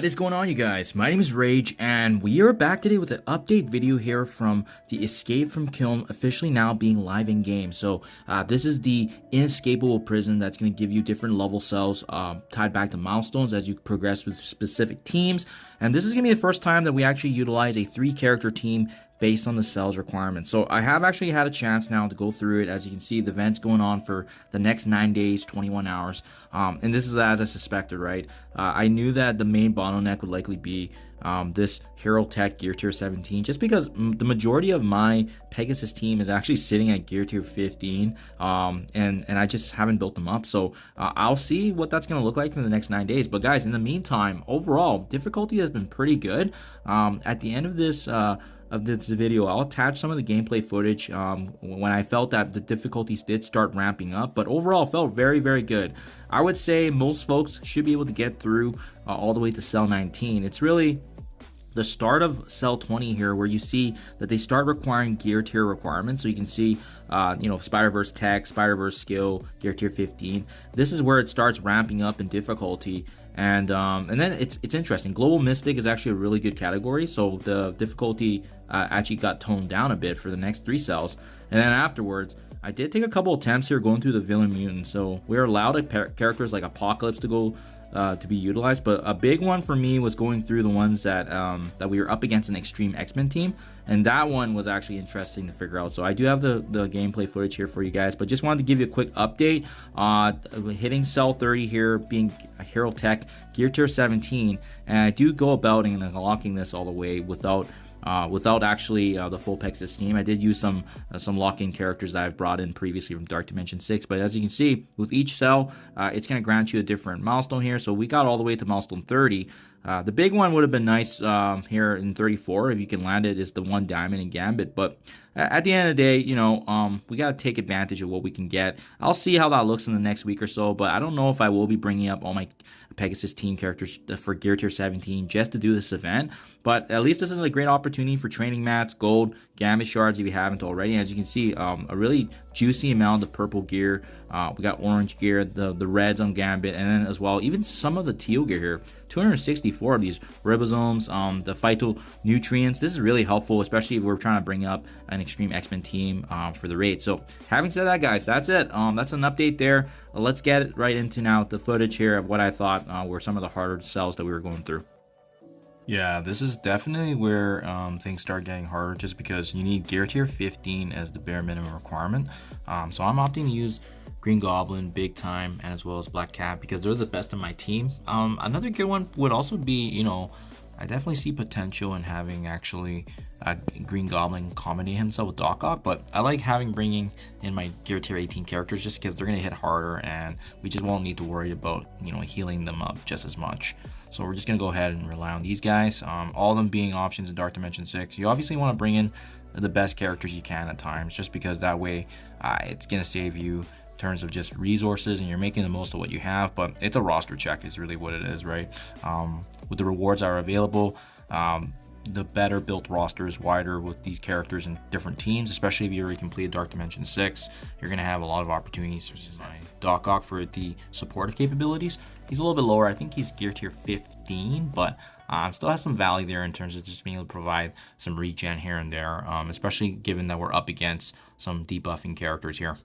What is going on, you guys? My name is Rayge, and we are back today with an update video here from the Escape from Kyln, officially now being live in game. So this is the inescapable prison that's going to give you different level cells tied back to milestones as you progress with specific teams. And this is going to be the first time that we actually utilize a 3-character team based on the cells requirements. So I have actually had a chance now to go through it. As you can see, the event's going on for the next 9 days, 21 hours. And this is as I suspected, right? I knew that the main bottleneck would likely be this Hero Tech Gear Tier 17, just because the majority of my Pegasus team is actually sitting at Gear Tier 15, and I just haven't built them up. So I'll see what that's going to look like in the next 9 days. But guys, in the meantime, overall, difficulty has been pretty good. At the end of this video, I'll attach some of the gameplay footage when I felt that the difficulties did start ramping up, but overall felt very, very good. I would say most folks should be able to get through all the way to cell 19. It's really the start of cell 20 here where you see that they start requiring gear tier requirements. So you can see Spider-Verse Tech, Spider-Verse Skill, Gear Tier 15. This is where it starts ramping up in difficulty. And then it's interesting. Global Mystic is actually a really good category, so the difficulty actually got toned down a bit for the next 3 cells. And then afterwards, I did take a couple attempts here going through the Villain Mutant, so we're allowed characters like Apocalypse to go to be utilized, but a big one for me was going through the ones that that we were up against an Extreme X-Men team, and that one was actually interesting to figure out. So I do have the gameplay footage here for you guys, but just wanted to give you a quick update. Hitting cell 30 here, being a Hero Tech Gear Tier 17, and I do go about and unlocking this all the way without actually the full Pegasus team. I did use some lock-in characters that I've brought in previously from Dark Dimension 6, but as you can see, with each cell, it's going to grant you a different milestone here. So we got all the way to milestone 30. The big one would have been nice here in 34 if you can land it, is the 1 diamond in Gambit, but at the end of the day, we got to take advantage of what we can get. I'll see how that looks in the next week or so, but I don't know if I will be bringing up all my Pegasus team characters for Gear Tier 17 just to do this event, but at least this is a great opportunity for training mats, gold, Gambit shards if you haven't already. As you can see, a really juicy amount of purple gear. We got orange gear, the reds on Gambit, and then as well, even some of the teal gear here. 264 of these ribosomes, the phytonutrients. This is really helpful, especially if we're trying to bring up an Extreme X-Men team for the raid. So having said that, guys, that's it. That's an update there. Let's get right into now the footage here of what I thought were some of the harder cells that we were going through. Yeah, this is definitely where things start getting harder, just because you need Gear Tier 15 as the bare minimum requirement. So I'm opting to use Green Goblin, Big Time, as well as Black Cat, because they're the best of my team. Another good one would also be, I definitely see potential in having actually Green Goblin accommodate himself with Doc Ock, but I like bringing in my Gear Tier 18 characters just because they're going to hit harder and we just won't need to worry about, healing them up just as much. So we're just going to go ahead and rely on these guys, all of them being options in Dark Dimension 6. You obviously want to bring in the best characters you can at times, just because that way it's going to save you terms of just resources and you're making the most of what you have. But it's a roster check is really what it is, right? With the rewards that are available, the better built roster is wider with these characters in different teams, especially if you already completed Dark Dimension 6. You're going to have a lot of opportunities for Doc Ock for the supportive capabilities. He's a little bit lower. I think he's Gear Tier 15, but still has some value there in terms of just being able to provide some regen here and there, especially given that we're up against some debuffing characters here.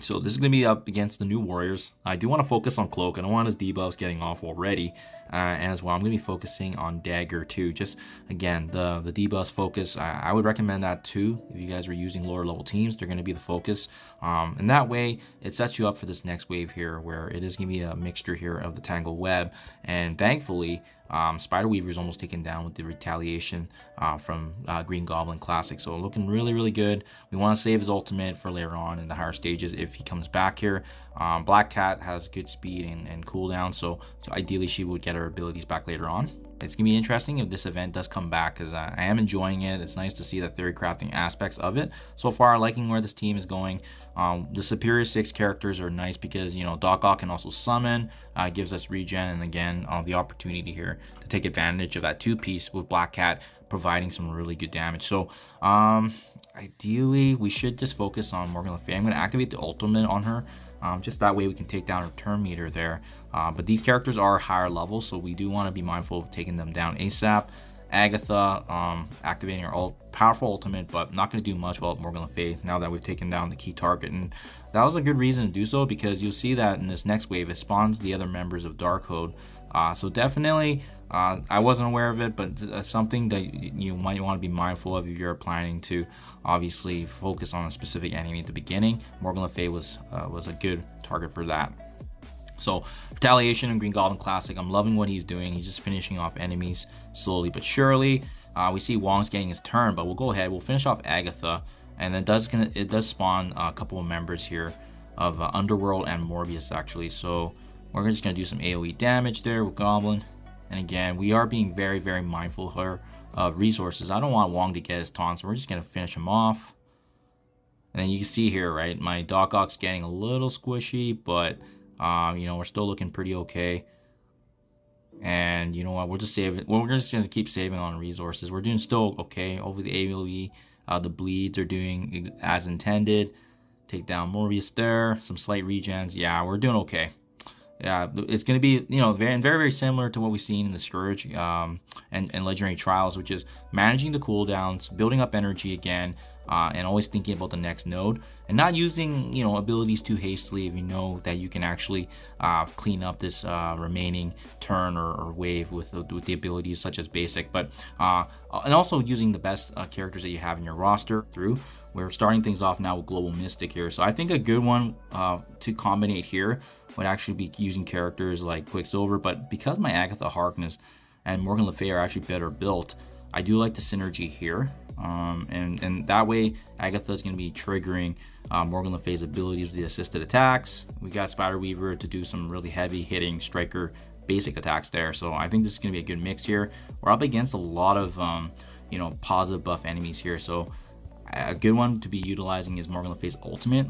So this is going to be up against the new Warriors. I do want to focus on Cloak. I don't want his debuffs getting off already. And as well, I'm going to be focusing on Dagger too. Just, again, the debuffs focus. I would recommend that too. If you guys are using lower level teams, they're going to be the focus. And that way, it sets you up for this next wave here, where it is going to be a mixture here of the Tangled Web. And thankfully, Spider Weaver is almost taken down with the retaliation from Green Goblin Classic. So looking really, really good. We want to save his ultimate for later on in the higher stages if he comes back here. Black Cat has good speed and cooldown, so ideally she would get her abilities back later on. It's going to be interesting if this event does come back, because I am enjoying it. It's nice to see the theory crafting aspects of it. So far, liking where this team is going. The Superior 6 characters are nice because, Doc Ock can also summon, gives us regen, and again, the opportunity here to take advantage of that 2-piece with Black Cat providing some really good damage. So, ideally, we should just focus on Morgan Le Fay. I'm going to activate the ultimate on her. Just that way we can take down her turn meter there. But these characters are higher level, so we do want to be mindful of taking them down ASAP. Agatha, activating her powerful ultimate, but not going to do much without Morgan Le Fay now that we've taken down the key target. And that was a good reason to do so, because you'll see that in this next wave, it spawns the other members of Darkhold. So definitely, I wasn't aware of it, but something that you might want to be mindful of if you're planning to obviously focus on a specific enemy at the beginning. Morgan Le Fay was a good target for that. So Retaliation and Green Goblin Classic, I'm loving what he's doing. He's just finishing off enemies slowly but surely. We see Wong's getting his turn, but we'll go ahead. We'll finish off Agatha, and then it does spawn a couple of members here of Underworld and Morbius actually. So we're just gonna do some AOE damage there with Goblin. And again, we are being very, very mindful here of resources. I don't want Wong to get his taunt, so we're just gonna finish him off. And then you can see here, right, my Doc Ock's getting a little squishy, but you know, we're still looking pretty okay. And you know what, we'll just save it. Well, we're just gonna keep saving on resources. We're doing still okay over the AOE. The bleeds are doing as intended. Take down Morbius there. Some slight regens. Yeah, we're doing okay. Yeah, it's going to be, you know, very, very similar to what we've seen in the Scourge and Legendary Trials, which is managing the cooldowns, building up energy again, and always thinking about the next node, and not using, you know, abilities too hastily if you know that you can actually clean up this remaining turn or wave with the abilities such as basic, but and also using the best characters that you have in your roster through. We're starting things off now with Global Mystic here, so I think a good one to combine here would actually be using characters like Quicksilver, but because my Agatha Harkness and Morgan Le Fay are actually better built, I do like the synergy here, and that way Agatha is going to be triggering Morgan Le Fay's abilities with the assisted attacks. We got Spider Weaver to do some really heavy hitting striker basic attacks there, so I think this is going to be a good mix here. We're up against a lot of you know, positive buff enemies here, so a good one to be utilizing is Morgan Le Fay's ultimate,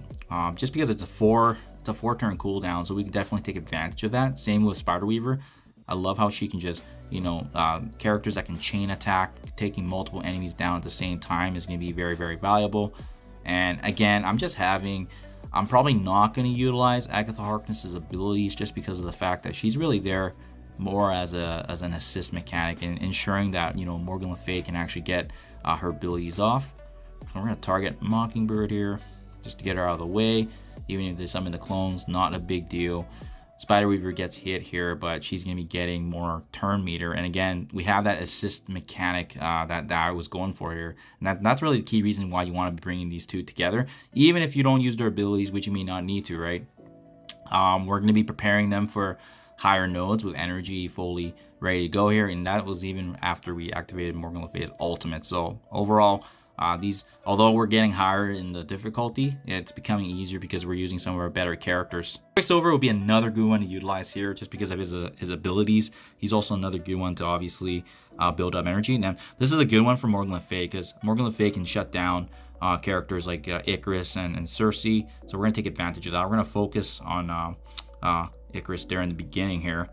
just because it's a 4-turn cooldown, so we can definitely take advantage of that. Same with Spider Weaver. I love how she can just, you know, characters that can chain attack, taking multiple enemies down at the same time is going to be very, very valuable. And again, I'm probably not going to utilize Agatha Harkness's abilities just because of the fact that she's really there more as an assist mechanic and ensuring that, you know, Morgan Le Fay can actually get her abilities off. So we're going to target Mockingbird here just to get her out of the way. Even if they summon the clones, not a big deal. Spider Weaver gets hit here, but she's going to be getting more turn meter. And again, we have that assist mechanic that I was going for here. And that's really the key reason why you want to be bringing these two together. Even if you don't use their abilities, which you may not need to, right? We're going to be preparing them for higher nodes with energy fully ready to go here. And that was even after we activated Morgan Le Fay's ultimate. So overall, although we're getting higher in the difficulty, it's becoming easier because we're using some of our better characters. Quicksilver will be another good one to utilize here just because of his abilities. He's also another good one to obviously build up energy. Now, this is a good one for Morgan Le Fay because Morgan Le Fay can shut down characters like Icarus and Cersei. So we're going to take advantage of that. We're going to focus on Icarus there in the beginning here.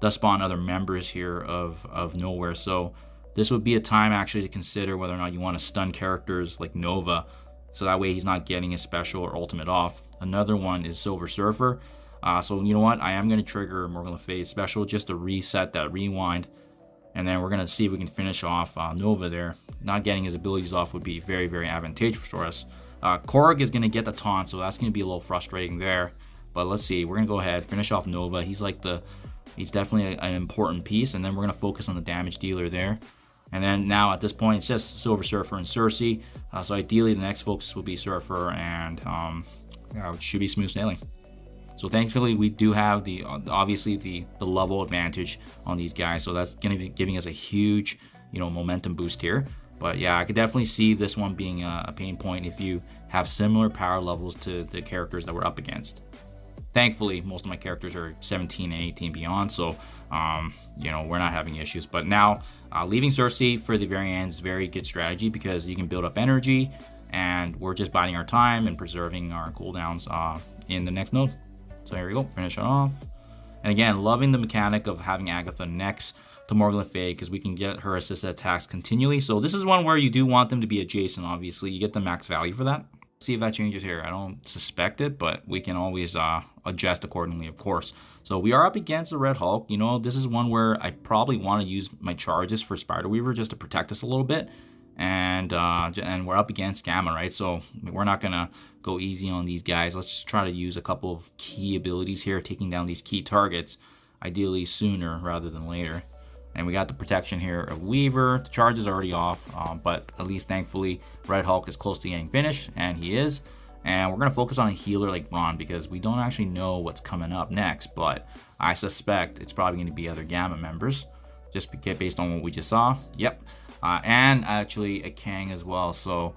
Does spawn other members here of Nowhere. So this would be a time actually to consider whether or not you want to stun characters like Nova, so that way he's not getting his special or ultimate off. Another one is Silver Surfer. So you know what? I am going to trigger Morgan Le Fay's special just to reset that rewind. And then we're going to see if we can finish off Nova there. Not getting his abilities off would be very, very advantageous for us. Korg is going to get the taunt, so that's going to be a little frustrating there. But let's see. We're going to go ahead, finish off Nova. He's definitely an important piece. And then we're going to focus on the damage dealer there. And then now at this point, it's just Silver Surfer and Cersei. So ideally, the next focus will be Surfer, and it should be smooth sailing. So thankfully, we do have obviously the level advantage on these guys. So that's going to be giving us a huge, you know, momentum boost here. But yeah, I could definitely see this one being a pain point if you have similar power levels to the characters that we're up against. Thankfully, most of my characters are 17 and 18 beyond, so you know, we're not having issues. But now, leaving Cersei for the very end is very good strategy because you can build up energy, and we're just biding our time and preserving our cooldowns in the next node. So here we go, finish it off. And again, loving the mechanic of having Agatha next to Morgan Le Fay because we can get her assisted attacks continually. So this is one where you do want them to be adjacent, obviously. You get the max value for that. See if that changes here. I don't suspect it, but we can always adjust accordingly, of course. So we are up against the Red Hulk. You know, this is one where I probably want to use my charges for Spider Weaver just to protect us a little bit. And we're up against Gamma, right? So we're not gonna go easy on these guys. Let's just try to use a couple of key abilities here, taking down these key targets, ideally sooner rather than later. And we got the protection here of Weaver. The charge is already off, but at least thankfully Red Hulk is close to getting finished, and he is. And we're going to focus on a healer like Ron because we don't actually know what's coming up next, but I suspect it's probably going to be other Gamma members, just based on what we just saw. Yep. And actually a Kang as well. So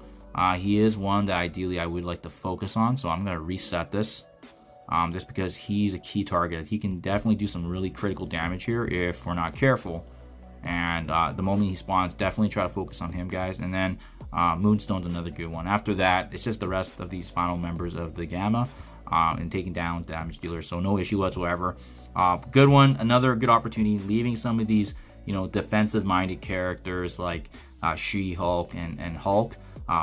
he is one that ideally I would like to focus on. So I'm going to reset this. Just because he's a key target. He can definitely do some really critical damage here if we're not careful. And the moment he spawns, definitely try to focus on him, guys. And then Moonstone's another good one. After that, it's just the rest of these final members of the Gamma and taking down damage dealers. So no issue whatsoever. Good one. Another good opportunity, leaving some of these, you know, defensive-minded characters like She-Hulk and Hulk.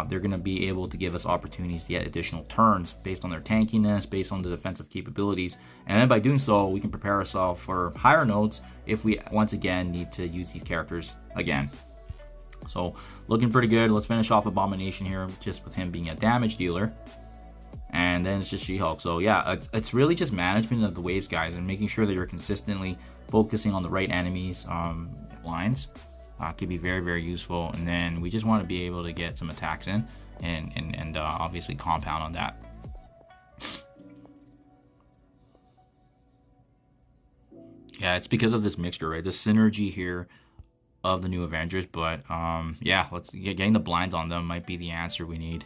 They're going to be able to give us opportunities to get additional turns based on their tankiness, based on the defensive capabilities. And then by doing so, we can prepare ourselves for higher nodes if we once again need to use these characters again. So looking pretty good. Let's finish off Abomination here just with him being a damage dealer. And then it's just She-Hulk. So yeah, it's really just management of the waves, guys, and making sure that you're consistently focusing on the right enemies lines. Could be very, very useful. And then we just want to be able to get some attacks in and obviously compound on that. Yeah, it's because of this mixture, right? The synergy here of the new Avengers. But yeah, getting the blinds on them might be the answer we need.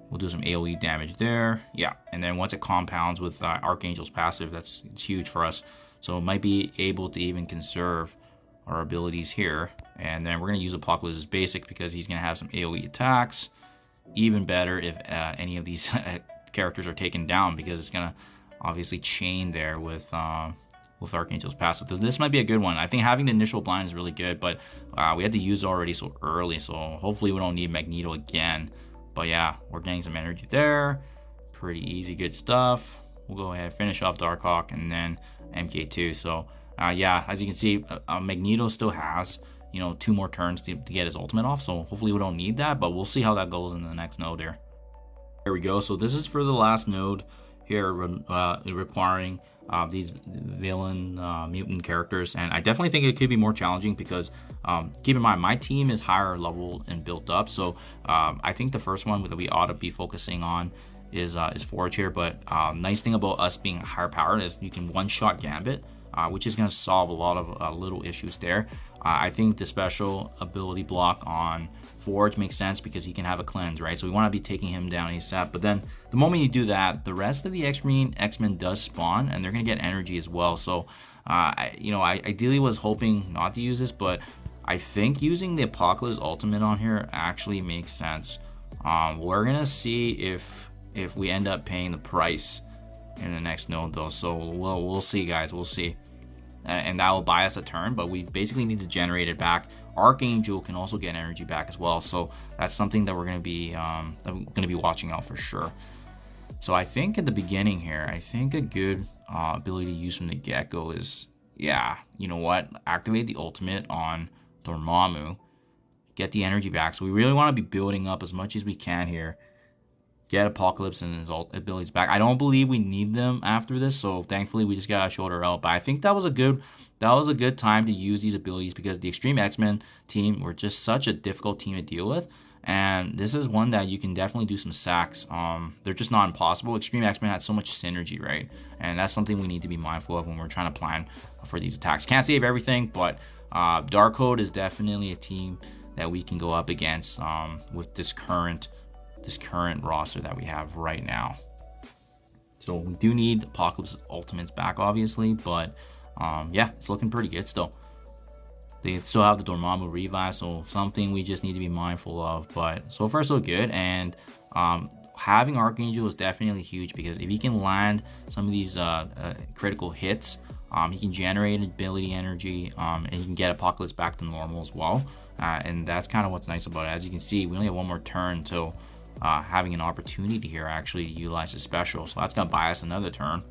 We'll do some AoE damage there. Yeah, and then once it compounds with Archangel's passive, it's huge for us. So it might be able to even conserve our abilities here. And then we're going to use Apocalypse as basic because he's going to have some AoE attacks. Even better if any of these characters are taken down, because it's going to obviously chain there with Archangel's passive. This might be a good one. I think having the initial blind is really good, but we had to use it already so early, so hopefully we don't need Magneto again. But yeah, we're getting some energy there. Pretty easy, good stuff. We'll go ahead and finish off Darkhawk and then MK2. So yeah, as you can see, Magneto still has, you know, 2 more turns to get his ultimate off. So hopefully we don't need that, but we'll see how that goes in the next node here. There we go. So this is for the last node here, requiring these villain mutant characters. And I definitely think it could be more challenging because keep in mind, my team is higher level and built up. So I think the first one that we ought to be focusing on is Forge here. But nice thing about us being higher powered is you can one-shot Gambit, which is going to solve a lot of little issues there. I think the special ability block on Forge makes sense because he can have a cleanse, right? So we want to be taking him down ASAP. But then the moment you do that, the rest of the X-Men does spawn, and they're going to get energy as well. So, I ideally was hoping not to use this, but I think using the Apocalypse Ultimate on here actually makes sense. We're going to see if we end up paying the price in the next node, though. So we'll see, guys. We'll see. And that will buy us a turn, but we basically need to generate it back. Archangel can also get energy back as well, so that's something that we're going to be watching out for sure. So I think at the beginning here, I think a good ability to use from the get-go is, yeah, you know what? Activate the ultimate on Dormammu, get the energy back. So we really want to be building up as much as we can here. Get Apocalypse and his abilities back. I don't believe we need them after this, so thankfully we just got a shoulder out. But I think that was a good time to use these abilities because the Extreme X-Men team were just such a difficult team to deal with, and this is one that you can definitely do some sacks. They're just not impossible. Extreme X-Men had so much synergy, right? And that's something we need to be mindful of when we're trying to plan for these attacks. Can't save everything, but Darkhold is definitely a team that we can go up against with this current roster that we have right now. So we do need Apocalypse Ultimates back, obviously, but yeah, it's looking pretty good still. They still have the Dormammu revive, so something we just need to be mindful of, but so far so good. And having Archangel is definitely huge because if he can land some of these critical hits, he can generate ability energy, and he can get Apocalypse back to normal as well. And that's kind of what's nice about it. As you can see, we only have 1 more turn till having an opportunity here actually to utilize his special. So that's going to buy us another turn.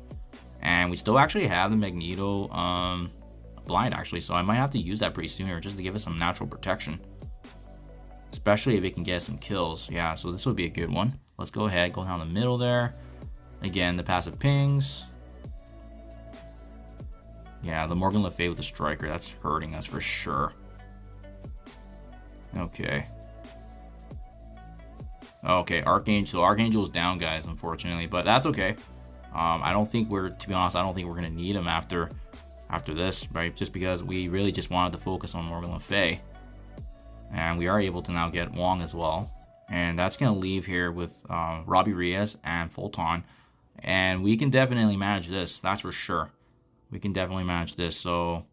And we still actually have the Magneto blind actually. So I might have to use that pretty soon here just to give us some natural protection. Especially if it can get some kills. Yeah, so this would be a good one. Let's go ahead, go down the middle there. Again, the passive pings. Yeah, the Morgan Le Fay with the striker, that's hurting us for sure. Okay. Okay, Archangel. So Archangel's down, guys, unfortunately, but that's okay. I don't think to be honest, I don't think we're gonna need him after this, right? Just because we really just wanted to focus on Morgan Le Fay. And we are able to now get Wong as well. And that's going to leave here with Robbie Reyes and Fulton. And we can definitely manage this. That's for sure. We can definitely manage this. So,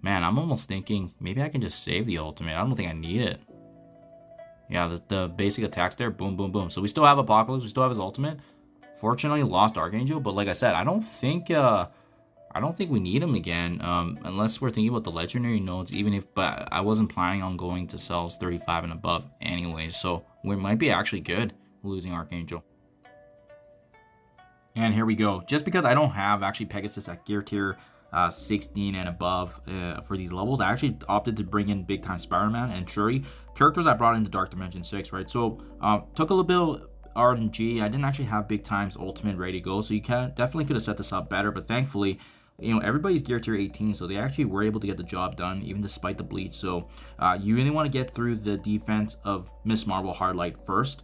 man, I'm almost thinking maybe I can just save the ultimate. I don't think I need it. Yeah, the basic attacks there. Boom, boom, boom. So we still have Apocalypse. We still have his ultimate. Fortunately, lost Archangel. But like I said, I don't think we need him again, unless we're thinking about the legendary nodes, but I wasn't planning on going to cells 35 and above anyway, so we might be actually good losing Archangel. And here we go. Just because I don't have actually Pegasus at gear tier 16 and above for these levels, I actually opted to bring in Big Time Spider-Man and Shuri, characters I brought into Dark Dimension 6, right? So took a little bit of RNG. I didn't actually have Big Time's ultimate ready to go, so you definitely could have set this up better, but thankfully, you know, everybody's gear tier 18, so they actually were able to get the job done even despite the bleach. So you really want to get through the defense of Miss Marvel Hardlight first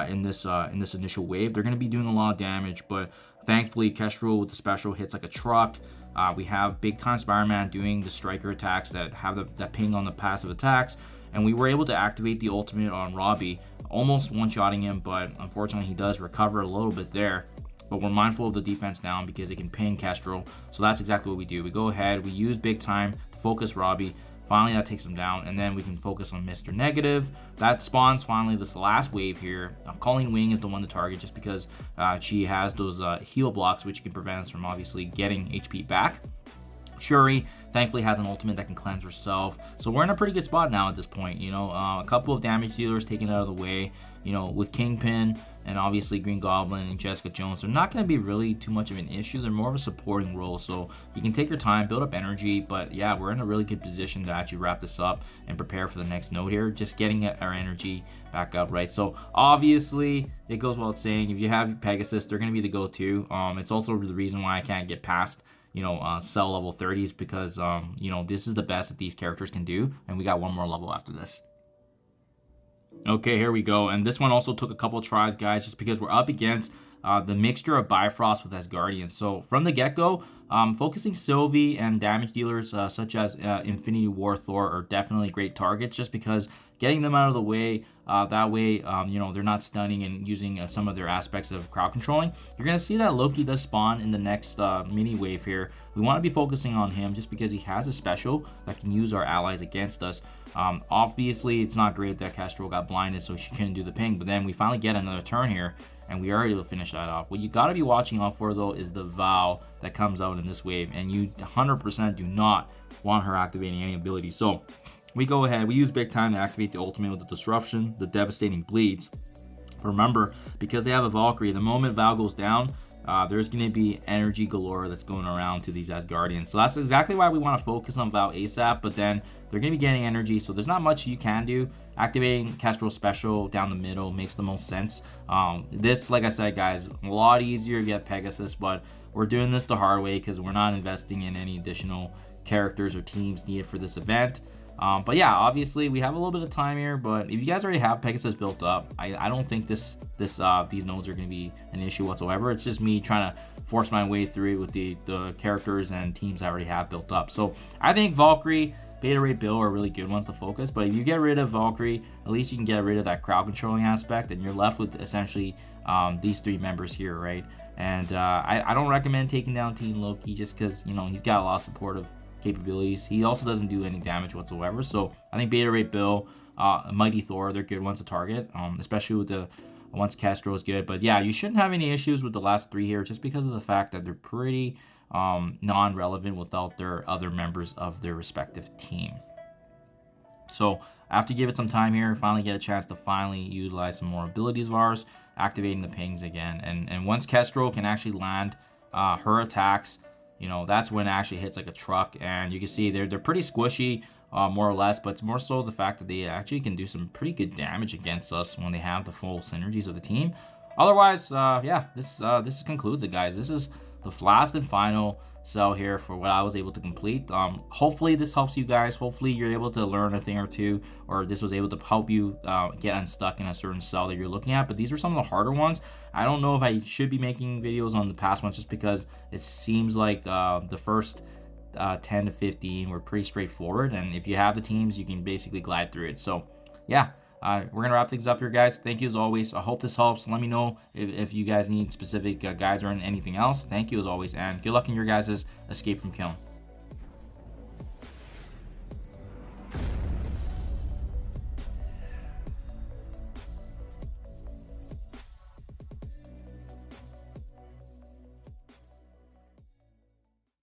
in this initial wave. They're going to be doing a lot of damage, but thankfully Kestrel with the special hits like a truck. We have Big Time Spider-Man doing the striker attacks that have that ping on the passive attacks, and we were able to activate the ultimate on Robbie, almost one-shotting him, but unfortunately he does recover a little bit there. But we're mindful of the defense down because it can ping Kestrel. So that's exactly what we do. We go ahead, we use Big Time to focus Robbie. Finally, that takes him down. And then we can focus on Mr. Negative. That spawns finally this last wave here. Colleen Wing is the one to target just because she has those heal blocks, which can prevent us from obviously getting HP back. Shuri thankfully has an ultimate that can cleanse herself. So we're in a pretty good spot now at this point. You know, a couple of damage dealers taken out of the way. You know, with Kingpin and obviously Green Goblin and Jessica Jones, they're not going to be really too much of an issue. They're more of a supporting role, so you can take your time, build up energy. But yeah, we're in a really good position to actually wrap this up and prepare for the next node here. Just getting our energy back up, right? So obviously, it goes without saying, if you have Pegasus, they're going to be the go-to. It's also the reason why I can't get past, you know, cell level 30s because, you know, this is the best that these characters can do. And we got one more level after this. Okay, here we go. And this one also took a couple tries, guys, just because we're up against the mixture of Bifrost with Asgardian. So from the get-go, focusing Sylvie and damage dealers such as Infinity War Thor are definitely great targets just because getting them out of the way, that way, you know, they're not stunning and using some of their aspects of crowd controlling. You're going to see that Loki does spawn in the next mini wave here. We want to be focusing on him just because he has a special that can use our allies against us. Obviously, it's not great that Kestrel got blinded, so she couldn't do the ping, but then we finally get another turn here, and we are able to finish that off. What you got to be watching out for, though, is the Vow that comes out in this wave, and you 100% do not want her activating any ability. So we go ahead, we use Big Time to activate the ultimate with the Disruption, the Devastating Bleeds. But remember, because they have a Valkyrie, the moment Vow goes down, there's going to be energy galore that's going around to these Asgardians. So that's exactly why we want to focus on Vow ASAP, but then they're going to be getting energy, so there's not much you can do. Activating Kestrel special down the middle makes the most sense. This, like I said, guys, a lot easier to get Pegasus, but we're doing this the hard way because we're not investing in any additional characters or teams needed for this event. But yeah, obviously we have a little bit of time here, but if you guys already have Pegasus built up, I don't think these nodes are going to be an issue whatsoever. It's just me trying to force my way through it with the characters and teams I already have built up. So I think Valkyrie, Beta Ray Bill are really good ones to focus, but if you get rid of Valkyrie, at least you can get rid of that crowd controlling aspect, and you're left with essentially these three members here, right? And I don't recommend taking down Team Loki just because, you know, he's got a lot of supportive capabilities. He also doesn't do any damage whatsoever. So I think Beta Ray Bill, Mighty Thor, they're good ones to target, especially with the once Castro is good. But yeah, you shouldn't have any issues with the last three here just because of the fact that they're pretty non-relevant without their other members of their respective team. So after you give it some time here, finally get a chance to finally utilize some more abilities of ours, activating the pings again. And once Kestrel can actually land her attacks, you know, that's when it actually hits like a truck. And you can see they're pretty squishy, more or less, but it's more so the fact that they actually can do some pretty good damage against us when they have the full synergies of the team. Otherwise, yeah, this concludes it, guys. This is the last and final cell here for what I was able to complete. Hopefully this helps you guys. Hopefully you're able to learn a thing or two, or this was able to help you get unstuck in a certain cell that you're looking at. But these are some of the harder ones. I don't know if I should be making videos on the past ones, just because it seems like the first 10 to 15 were pretty straightforward, and if you have the teams, you can basically glide through it. So yeah, we're gonna wrap things up here, guys. Thank you as always. I hope this helps. Let me know if you guys need specific guides or anything else. Thank you as always, and good luck in your guys' escape from Kyln.